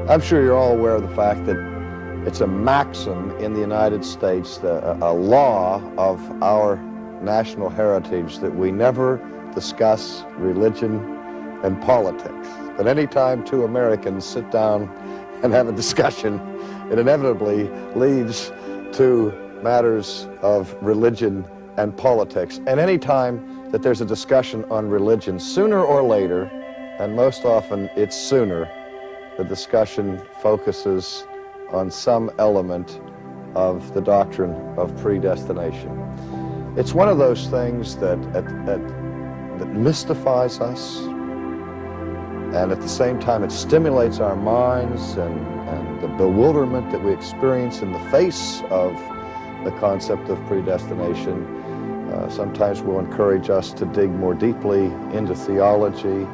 I'm sure you're all aware of the fact that it's a maxim in the United States, a law of our national heritage, that we never discuss religion and politics. But anytime two Americans sit down and have a discussion, it inevitably leads to matters of religion and politics. And anytime that there's a discussion on religion, sooner or later, and most often it's sooner, the discussion focuses on some element of the doctrine of predestination. It's one of those things that mystifies us, and at the same time it stimulates our minds, and the bewilderment that we experience in the face of the concept of predestination sometimes will encourage us to dig more deeply into theology.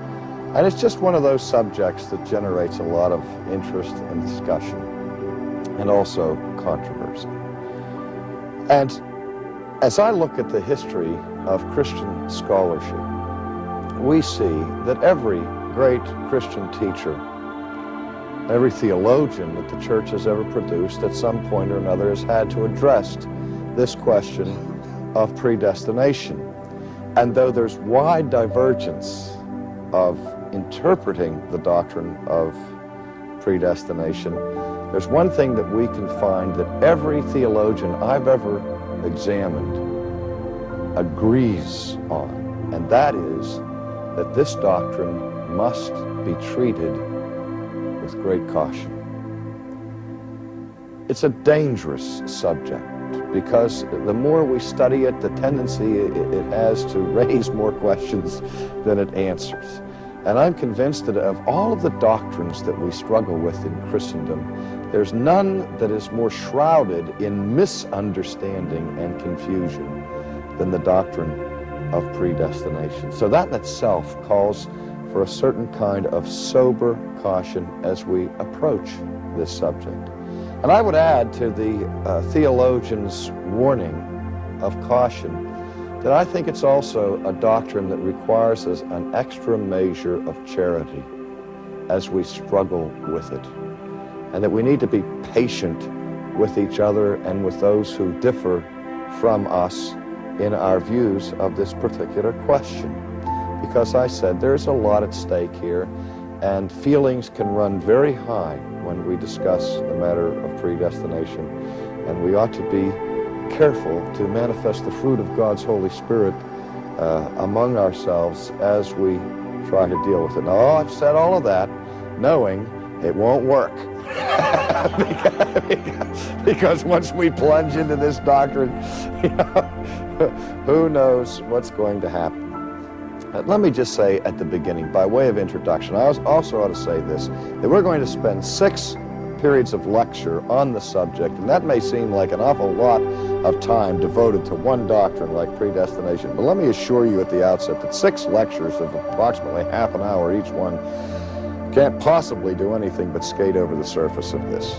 And it's just one of those subjects that generates a lot of interest and discussion, and also controversy. And as I look at the history of Christian scholarship, we see that every great Christian teacher, every theologian that the church has ever produced at some point or another has had to address this question of predestination. And though there's wide divergence of interpreting the doctrine of predestination, there's one thing that we can find that every theologian I've ever examined agrees on, and that is that this doctrine must be treated with great caution. It's a dangerous subject because the more we study it, the tendency it has to raise more questions than it answers. And I'm convinced that of all of the doctrines that we struggle with in Christendom, there's none that is more shrouded in misunderstanding and confusion than the doctrine of predestination. So that in itself calls for a certain kind of sober caution as we approach this subject. And I would add to the theologian's warning of caution that I think it's also a doctrine that requires us an extra measure of charity as we struggle with it, and that we need to be patient with each other and with those who differ from us in our views of this particular question. Because I said there's a lot at stake here, and feelings can run very high when we discuss the matter of predestination, and we ought to be careful to manifest the fruit of God's Holy Spirit among ourselves as we try to deal with it. Now, I've said all of that knowing it won't work. because once we plunge into this doctrine, who knows what's going to happen. Let me just say at the beginning, by way of introduction, I also ought to say this, that we're going to spend 6 periods of lecture on the subject, and that may seem like an awful lot of time devoted to one doctrine like predestination, but let me assure you at the outset that 6 lectures of approximately half an hour each one can't possibly do anything but skate over the surface of this.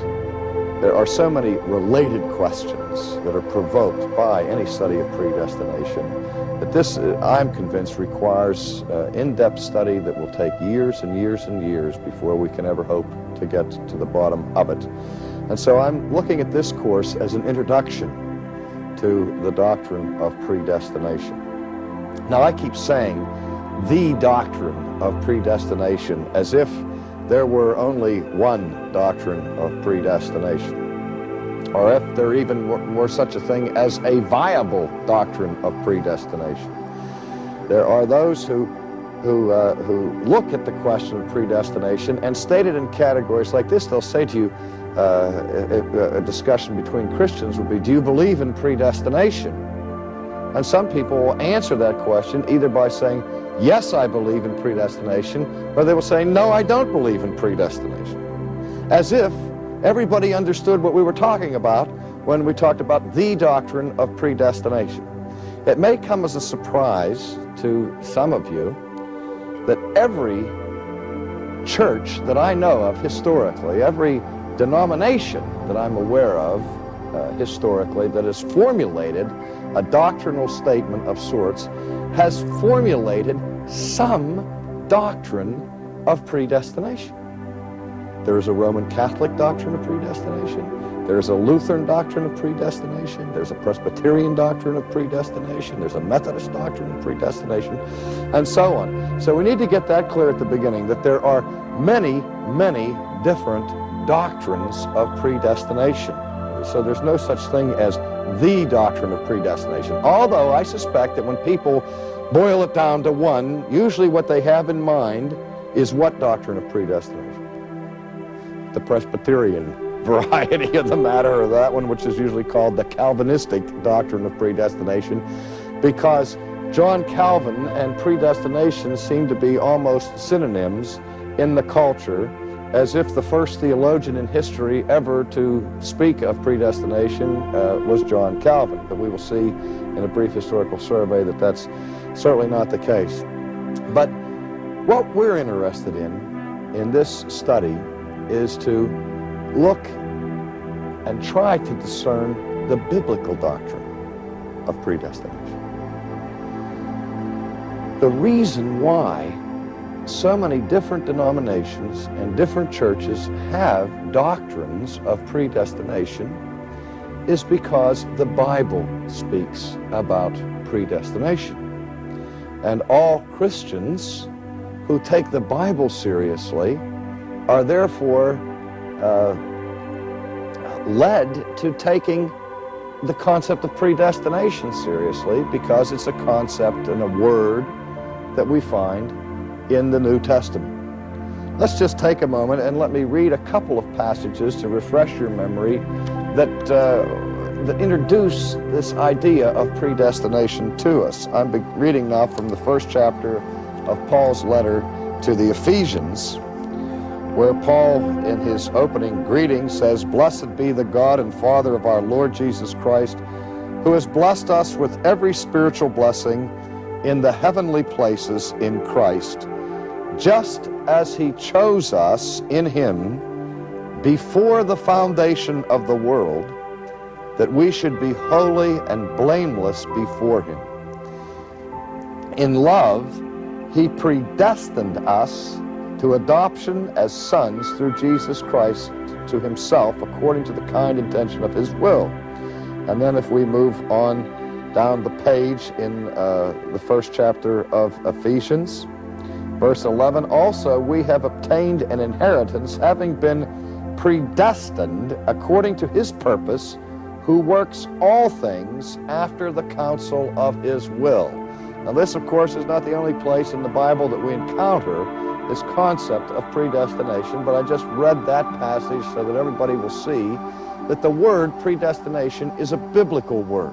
There are so many related questions that are provoked by any study of predestination that this, I'm convinced, requires in-depth study that will take years and years and years before we can ever hope to get to the bottom of it. And so I'm looking at this course as an introduction to the doctrine of predestination. Now, I keep saying the doctrine of predestination as if there were only one doctrine of predestination, or if there even were such a thing as a viable doctrine of predestination. There are those who look at the question of predestination and state it in categories like this. They'll say to you, a discussion between Christians would be, do you believe in predestination? And some people will answer that question either by saying, yes, I believe in predestination, or they will say, no, I don't believe in predestination. As if everybody understood what we were talking about when we talked about the doctrine of predestination. It may come as a surprise to some of you that every church that I know of historically, every denomination that I'm aware of historically that has formulated a doctrinal statement of sorts has formulated some doctrine of predestination. There is a Roman Catholic doctrine of predestination. There's a Lutheran doctrine of predestination. There's a Presbyterian doctrine of predestination. There's a Methodist doctrine of predestination, and so on. So we need to get that clear at the beginning, that there are many, many different doctrines of predestination. So there's no such thing as the doctrine of predestination. Although I suspect that when people boil it down to one, usually what they have in mind is what doctrine of predestination? The Presbyterian variety of the matter, or that one which is usually called the Calvinistic doctrine of predestination, because John Calvin and predestination seem to be almost synonyms in the culture, as if the first theologian in history ever to speak of predestination was John Calvin. But we will see in a brief historical survey that that's certainly not the case. But what we're interested in this study is to look and try to discern the biblical doctrine of predestination. The reason why so many different denominations and different churches have doctrines of predestination is because the Bible speaks about predestination. And all Christians who take the Bible seriously are therefore led to taking the concept of predestination seriously, because it's a concept and a word that we find in the New Testament. Let's just take a moment and let me read a couple of passages to refresh your memory that introduce this idea of predestination to us. I'm reading now from the first chapter of Paul's letter to the Ephesians, where Paul, in his opening greeting, says, "Blessed be the God and Father of our Lord Jesus Christ, who has blessed us with every spiritual blessing in the heavenly places in Christ, just as he chose us in him before the foundation of the world, that we should be holy and blameless before him. In love, he predestined us to adoption as sons through Jesus Christ to himself, according to the kind intention of his will." And then if we move on down the page in the first chapter of Ephesians, verse 11, "Also we have obtained an inheritance, having been predestined according to his purpose, who works all things after the counsel of his will." Now this, of course, is not the only place in the Bible that we encounter this concept of predestination, but I just read that passage so that everybody will see that the word predestination is a biblical word.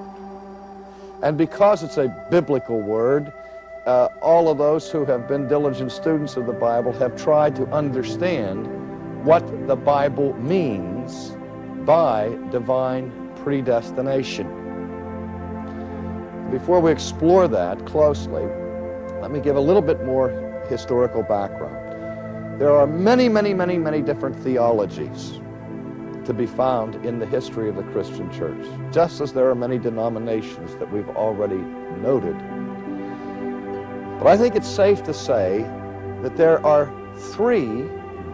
And because it's a biblical word, all of those who have been diligent students of the Bible have tried to understand what the Bible means by divine predestination. Before we explore that closely, let me give a little bit more historical background. There are many, many, many, many different theologies to be found in the history of the Christian church, just as there are many denominations that we've already noted. But I think it's safe to say that there are three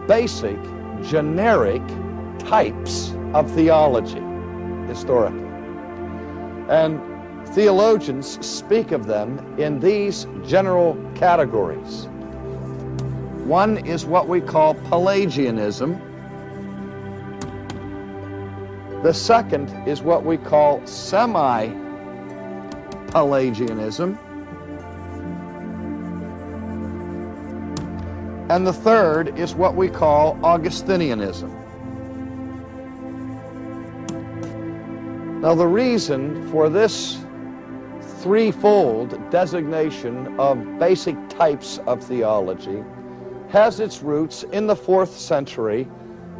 basic, generic types of theology historically. And theologians speak of them in these general categories. One is what we call Pelagianism. The second is what we call semi-Pelagianism. And the third is what we call Augustinianism. Now, the reason for this threefold designation of basic types of theology has its roots in the 4th century,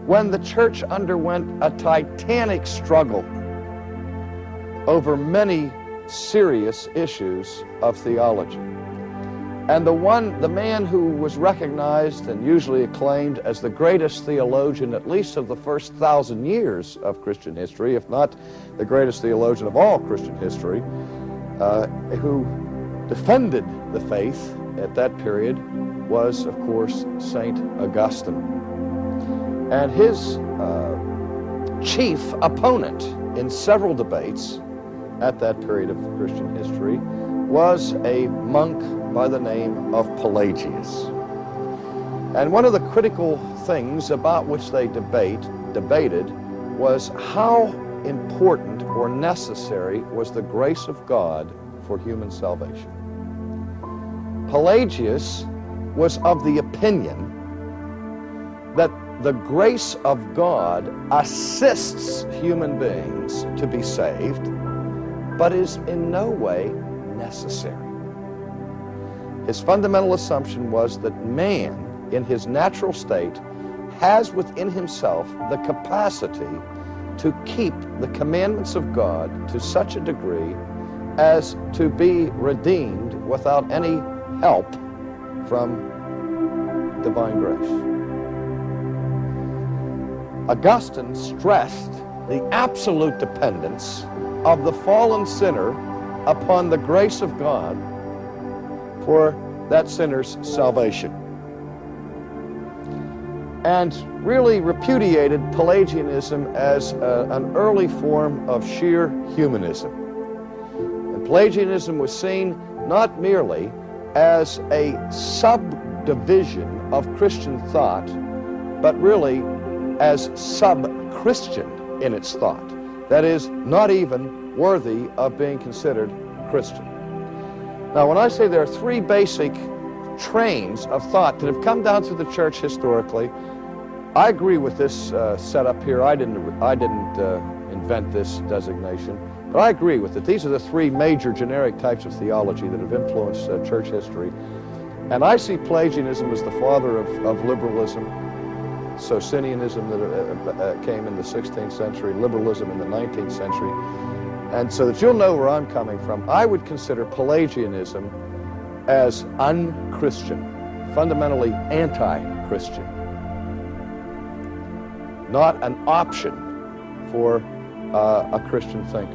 when the church underwent a titanic struggle over many serious issues of theology. And the man who was recognized and usually acclaimed as the greatest theologian, at least of the first 1,000 years of Christian history, if not the greatest theologian of all Christian history, who defended the faith at that period, was, of course, St. Augustine. And his chief opponent in several debates at that period of Christian history was a monk by the name of Pelagius. And one of the critical things about which they debated was how important or necessary was the grace of God for human salvation. Pelagius was of the opinion that the grace of God assists human beings to be saved, but is in no way necessary. His fundamental assumption was that man, in his natural state, has within himself the capacity to keep the commandments of God to such a degree as to be redeemed without any help from divine grace. Augustine stressed the absolute dependence of the fallen sinner upon the grace of God for that sinner's salvation, and really repudiated Pelagianism as an early form of sheer humanism. And Pelagianism was seen not merely as a subdivision of Christian thought, but really as sub-Christian in its thought. That is, not even worthy of being considered Christian. Now, when I say there are three basic trains of thought that have come down through the church historically, I agree with this setup here. I didn't invent this designation, but I agree with it. These are the three major generic types of theology that have influenced church history. And I see Pelagianism as the father of liberalism, Socinianism that came in the 16th century, liberalism in the 19th century. And so that you'll know where I'm coming from, I would consider Pelagianism as unchristian, fundamentally anti-Christian, not an option for a Christian thinker.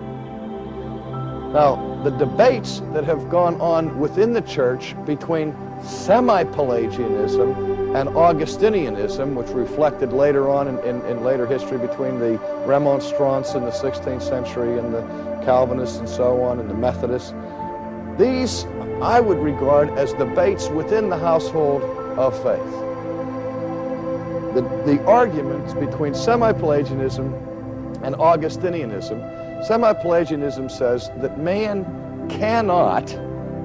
Now, the debates that have gone on within the church between semi-Pelagianism and Augustinianism, which reflected later on in later history between the Remonstrants in the 16th century and the Calvinists and so on and the Methodists, these I would regard as debates within the household of faith. The arguments between semi-Pelagianism and Augustinianism, semi-Pelagianism says that man cannot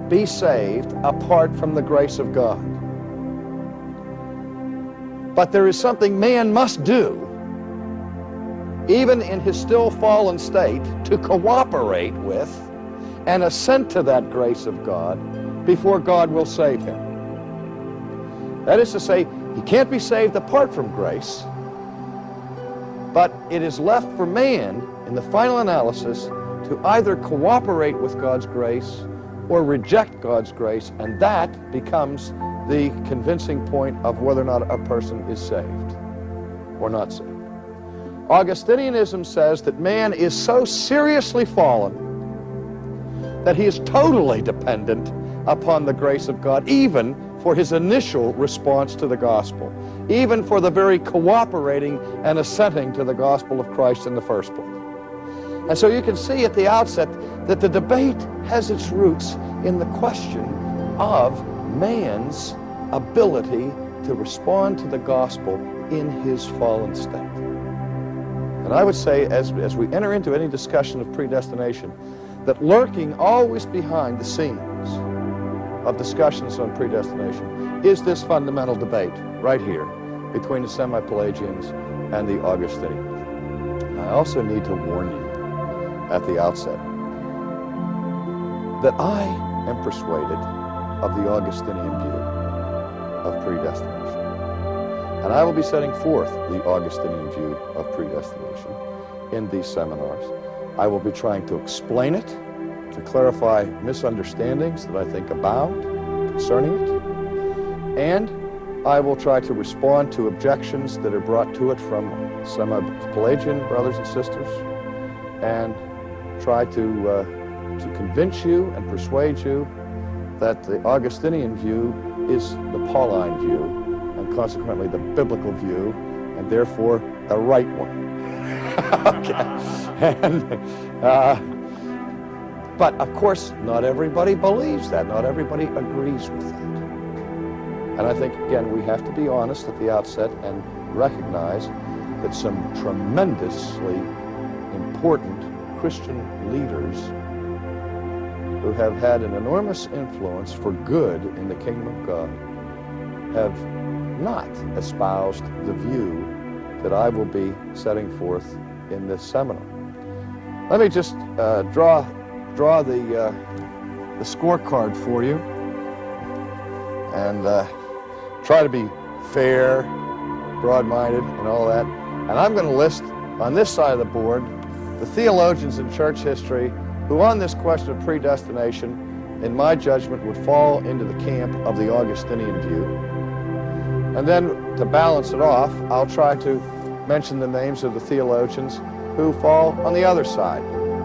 be saved apart from the grace of God. But there is something man must do, even in his still fallen state, to cooperate with and assent to that grace of God before God will save him. That is to say, he can't be saved apart from grace, but it is left for man, in the final analysis, to either cooperate with God's grace or reject God's grace, and that becomes the convincing point of whether or not a person is saved or not saved. Augustinianism says that man is so seriously fallen that he is totally dependent upon the grace of God, even for his initial response to the gospel, even for the very cooperating and assenting to the gospel of Christ in the first place. And so you can see at the outset that the debate has its roots in the question of man's ability to respond to the gospel in his fallen state. And I would say, as we enter into any discussion of predestination, that lurking always behind the scenes of discussions on predestination is this fundamental debate right here between the semi-Pelagians and the Augustinians. I also need to warn you at the outset that I am persuaded of the Augustinian view of predestination. And I will be setting forth the Augustinian view of predestination in these seminars. I will be trying to explain it, to clarify misunderstandings that I think abound concerning it, and I will try to respond to objections that are brought to it from semi-Pelagian brothers and sisters, and try to convince you and persuade you that the Augustinian view is the Pauline view, and consequently the biblical view, and therefore the right one. Okay. But of course, not everybody believes that. Not everybody agrees with that. And I think, again, we have to be honest at the outset and recognize that some tremendously important Christian leaders who have had an enormous influence for good in the kingdom of God have not espoused the view that I will be setting forth in this seminar. Let me just draw the scorecard for you and try to be fair, broad-minded, and all that. And I'm going to list on this side of the board the theologians in church history who on this question of predestination, in my judgment, would fall into the camp of the Augustinian view. And then to balance it off, I'll try to mention the names of the theologians who fall on the other side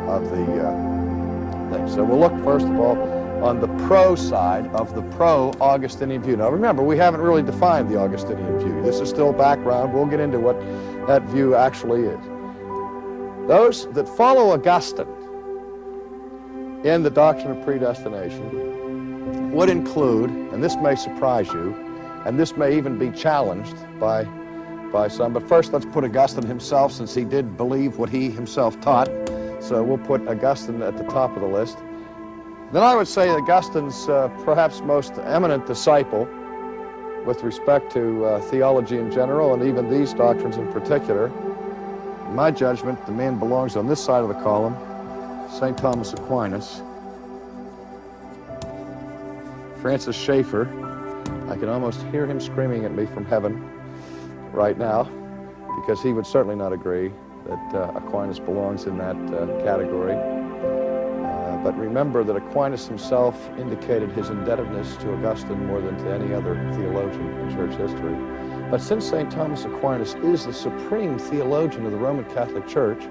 of the thing. So we'll look first of all on the pro side of the pro-Augustinian view. Now remember, we haven't really defined the Augustinian view. This is still background. We'll get into what that view actually is. Those that follow Augustine in the doctrine of predestination would include, and this may surprise you, and this may even be challenged by some, but first let's put Augustine himself, since he did believe what he himself taught. So we'll put Augustine at the top of the list. Then I would say Augustine's perhaps most eminent disciple with respect to theology in general, and even these doctrines in particular. In my judgment, the man belongs on this side of the column, St. Thomas Aquinas. Francis Schaeffer, I can almost hear him screaming at me from heaven right now, because he would certainly not agree that Aquinas belongs in that category. But remember that Aquinas himself indicated his indebtedness to Augustine more than to any other theologian in church history. But since St. Thomas Aquinas is the supreme theologian of the Roman Catholic Church,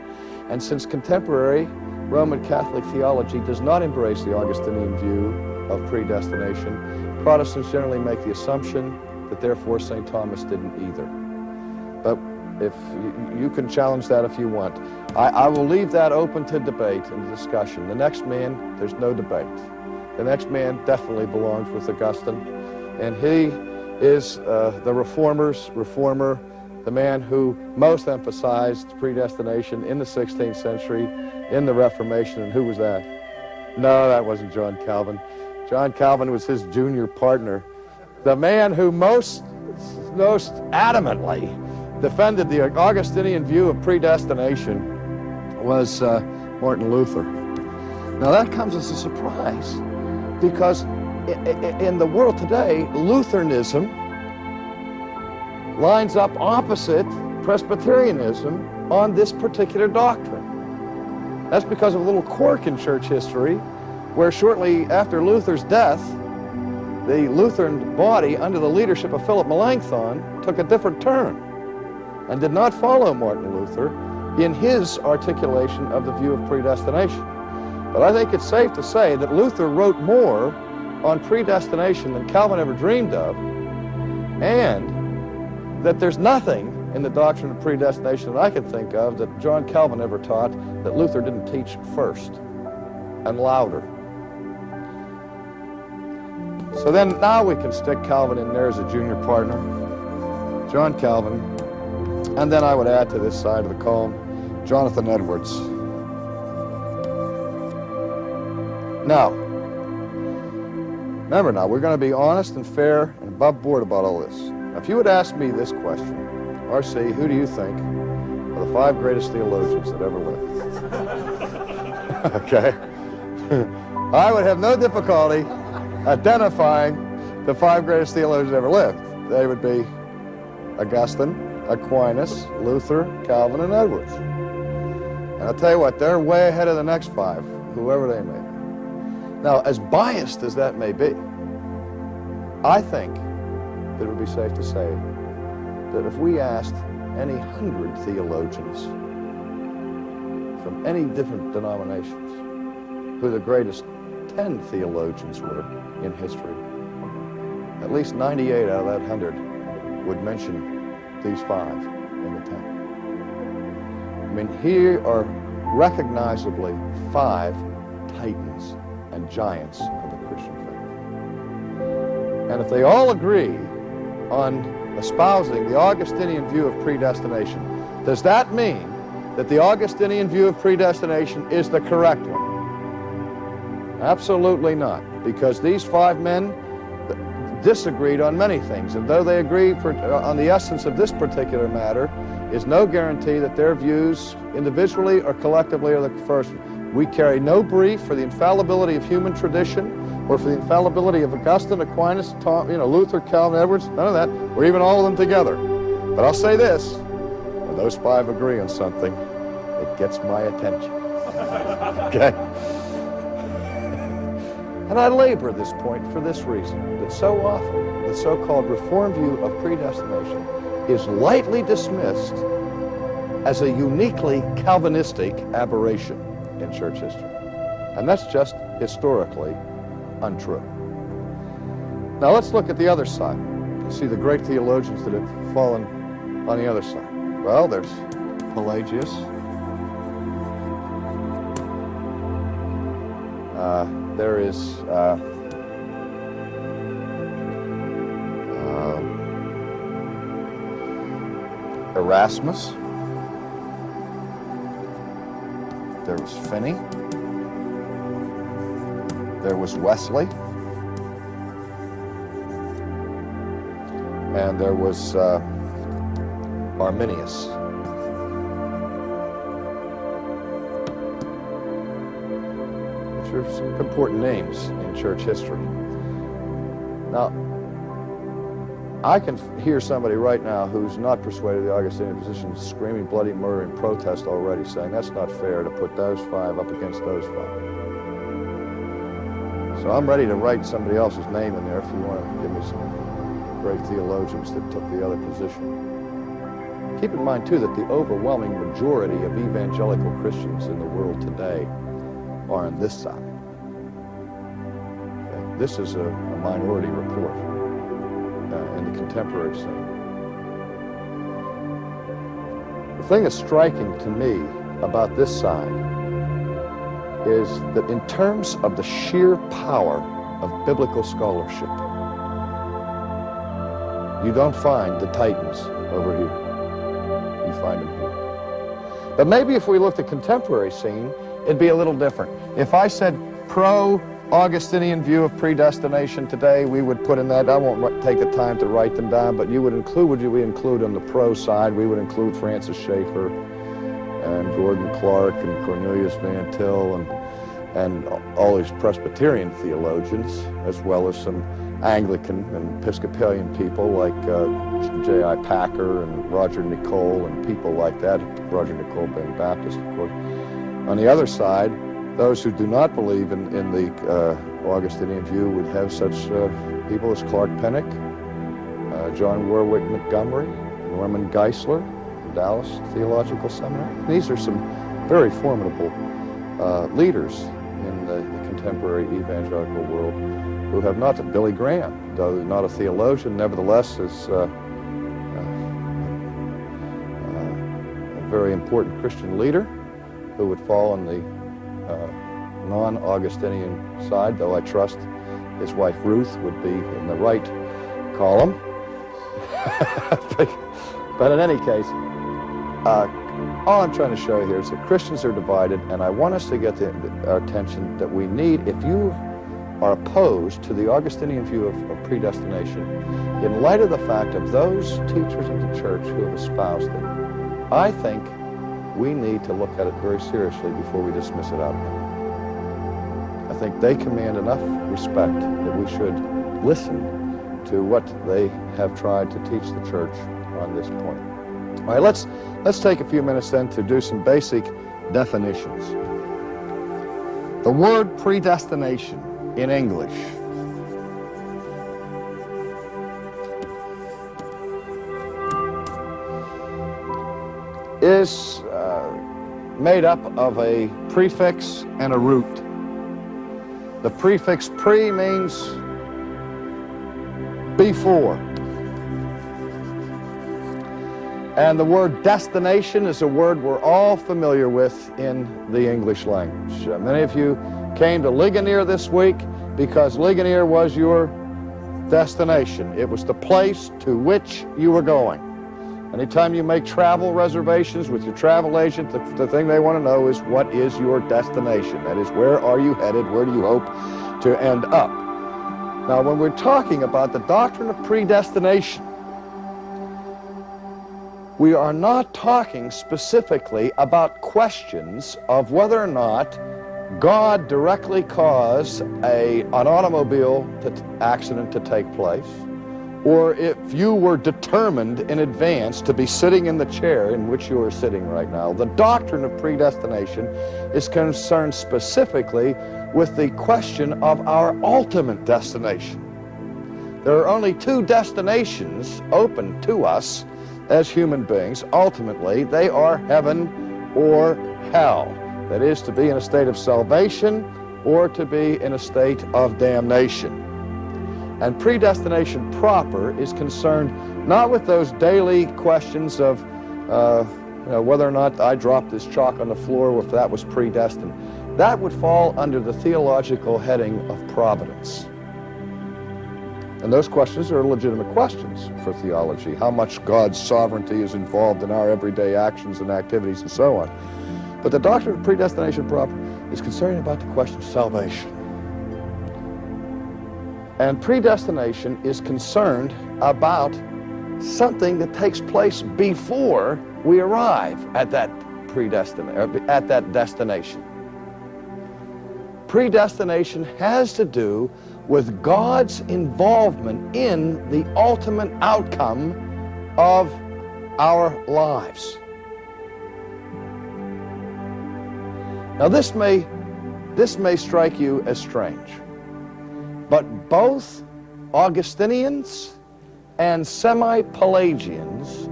and since contemporary Roman Catholic theology does not embrace the Augustinian view of predestination, Protestants generally make the assumption that therefore St. Thomas didn't either. But if you can challenge that if you want. I will leave that open to debate and discussion. The next man, there's no debate. The next man definitely belongs with Augustine, and he is the reformer, the man who most emphasized predestination in the 16th century, in the Reformation. And who was that? No, that wasn't John Calvin. John Calvin was his junior partner. The man who most adamantly defended the Augustinian view of predestination was Martin Luther. Now that comes as a surprise, because in the world today, Lutheranism lines up opposite Presbyterianism on this particular doctrine. That's because of a little quirk in church history, where shortly after Luther's death, the Lutheran body under the leadership of Philip Melanchthon took a different turn and did not follow Martin Luther in his articulation of the view of predestination. But I think it's safe to say that Luther wrote more on predestination than Calvin ever dreamed of, and that there's nothing in the doctrine of predestination that I can think of that John Calvin ever taught that Luther didn't teach first and louder. So then now we can stick Calvin in there as a junior partner, John Calvin, and then I would add to this side of the column, Jonathan Edwards. Now, remember now, we're going to be honest and fair and above board about all this. Now, if you would ask me this question, RC, who do you think are the 5 greatest theologians that ever lived? Okay? I would have no difficulty identifying the 5 greatest theologians that ever lived. They would be Augustine, Aquinas, Luther, Calvin, and Edwards. And I'll tell you what, they're way ahead of the next 5, whoever they may be. Now, as biased as that may be, I think that it would be safe to say that if we asked any 100 theologians from any different denominations who the greatest 10 theologians were in history, at least 98 out of that 100 would mention these 5. the 10. I mean, here are recognizably 5 titans and giants of the Christian faith. And if they all agree on espousing the Augustinian view of predestination, does that mean that the Augustinian view of predestination is the correct one? Absolutely not, because these 5 men disagreed on many things, and though they agree on the essence of this particular matter, is no guarantee that their views individually or collectively are the first. We carry no brief for the infallibility of human tradition or for the infallibility of Augustine, Aquinas, Luther, Calvin, Edwards, none of that, or even all of them together. But I'll say this, when those 5 agree on something, it gets my attention. Okay? And I labor this point for this reason, that so often the so-called Reformed view of predestination is lightly dismissed as a uniquely Calvinistic aberration in church history. And that's just historically untrue. Now let's look at the other side. You see the great theologians that have fallen on the other side. Well, there's Pelagius. There is Erasmus. There was Finney. There was Wesley. And there was Arminius. Those are some important names in church history. Now, I can hear somebody right now who's not persuaded of the Augustinian position screaming bloody murder in protest already, saying that's not fair to put those 5 up against those 5. So I'm ready to write somebody else's name in there if you want to give me some great theologians that took the other position. Keep in mind, too, that the overwhelming majority of evangelical Christians in the world today are on this side. Okay? This is a minority report in the contemporary scene. The thing that's striking to me about this side is that in terms of the sheer power of biblical scholarship, you don't find the titans over here. You find them here. But maybe if we looked at contemporary scene, it'd be a little different. If I said pro-Augustinian view of predestination today, we would put in that, I won't take the time to write them down, but you would include, would we include on the pro side, we would include Francis Schaeffer and Gordon Clark and Cornelius Van Til and all these Presbyterian theologians, as well as some Anglican and Episcopalian people like J.I. Packer and Roger Nicole and people like that, Roger Nicole being Baptist, of course. On the other side, those who do not believe in the Augustinian view would have such people as Clark Pennock, John Warwick Montgomery, Norman Geisler, Dallas Theological Seminary. These are some very formidable leaders in the contemporary evangelical world who have not, Billy Graham, though not a theologian, nevertheless is a very important Christian leader who would fall on the non-Augustinian side, though I trust his wife Ruth would be in the right column. But in any case, all I'm trying to show you here is that Christians are divided, and I want us to get our attention that we need, if you are opposed to the Augustinian view of predestination, in light of the fact of those teachers in the church who have espoused it, I think we need to look at it very seriously before we dismiss it out of hand. I think they command enough respect that we should listen to what they have tried to teach the church on this point. All right, let's take a few minutes then to do some basic definitions. The word predestination in English is made up of a prefix and a root. The prefix pre means before. And the word destination is a word we're all familiar with in the English language. Many of you came to Ligonier this week because Ligonier was your destination. It was the place to which you were going. Anytime you make travel reservations with your travel agent, the thing they want to know is, what is your destination? That is, where are you headed? Where do you hope to end up? Now, when we're talking about the doctrine of predestination, we are not talking specifically about questions of whether or not God directly caused an automobile accident to take place, or if you were determined in advance to be sitting in the chair in which you are sitting right now. The doctrine of predestination is concerned specifically with the question of our ultimate destination. There are only two destinations open to us as human beings. Ultimately, they are heaven or hell. That is, to be in a state of salvation or to be in a state of damnation. And predestination proper is concerned not with those daily questions of whether or not I dropped this chalk on the floor, or if that was predestined. That would fall under the theological heading of providence. And those questions are legitimate questions for theology. How much God's sovereignty is involved in our everyday actions and activities and so on. But the doctrine of predestination proper is concerned about the question of salvation. And predestination is concerned about something that takes place before we arrive at that destination. Predestination has to do with God's involvement in the ultimate outcome of our lives. Now this may strike you as strange, but both Augustinians and semi-Pelagians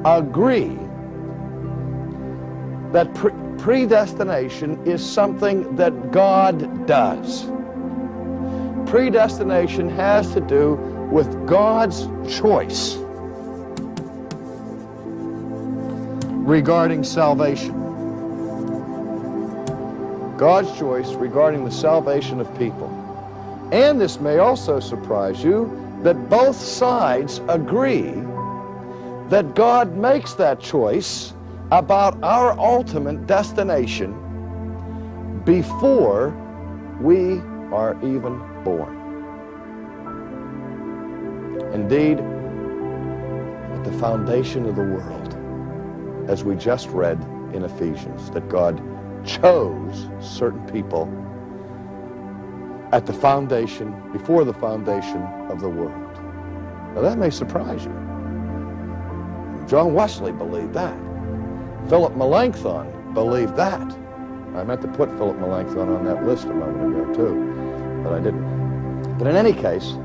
agree that predestination is something that God does. Predestination has to do with God's choice regarding salvation. God's choice regarding the salvation of people. And this may also surprise you that both sides agree that God makes that choice about our ultimate destination before we are even born. Indeed, at the foundation of the world, as we just read in Ephesians, that God chose certain people at the foundation, before the foundation of the world. Now that may surprise you. John Wesley believed that. Philip Melanchthon believed that. I meant to put Philip Melanchthon on that list a moment ago too, but I didn't. But in any case,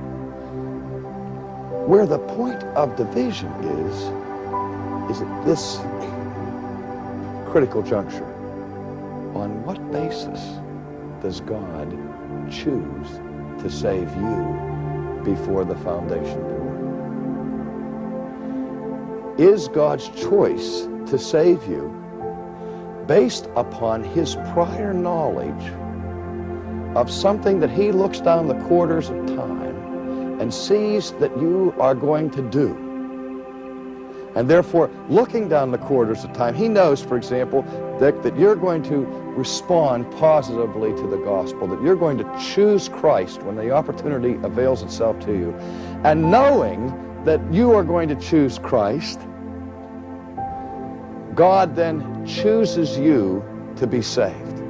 where the point of division is at this critical juncture. On what basis does God choose to save you before the foundation of the world? Is God's choice to save you based upon his prior knowledge of something that he looks down the quarters of time and sees that you are going to do? And therefore, looking down the quarters of time, he knows, for example, Dick, that you're going to respond positively to the gospel, that you're going to choose Christ when the opportunity avails itself to you. And knowing that you are going to choose Christ, God then chooses you to be saved.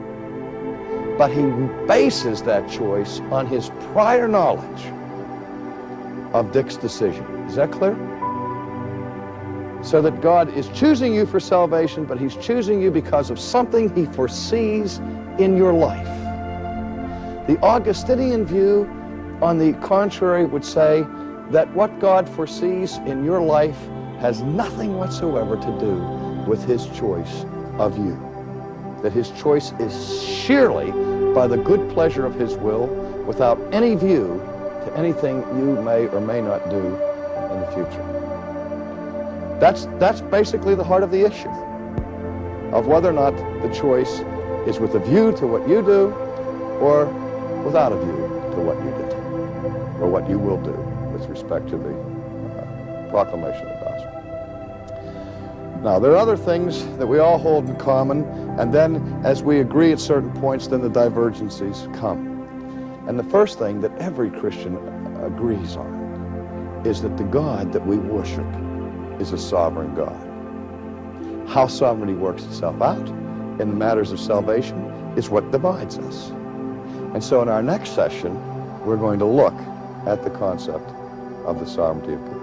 But he bases that choice on his prior knowledge of Dick's decision. Is that clear? So that God is choosing you for salvation, but he's choosing you because of something he foresees in your life. The Augustinian view, on the contrary, would say that what God foresees in your life has nothing whatsoever to do with his choice of you. That his choice is sheerly by the good pleasure of his will, without any view to anything you may or may not do in the future. That's basically the heart of the issue, of whether or not the choice is with a view to what you do or without a view to what you do, or what you will do with respect to the proclamation of the gospel. Now, there are other things that we all hold in common, and then as we agree at certain points, then the divergencies come. And the first thing that every Christian agrees on is that the God that we worship is a sovereign God. How sovereignty works itself out in the matters of salvation is what divides us. And so in our next session, we're going to look at the concept of the sovereignty of God.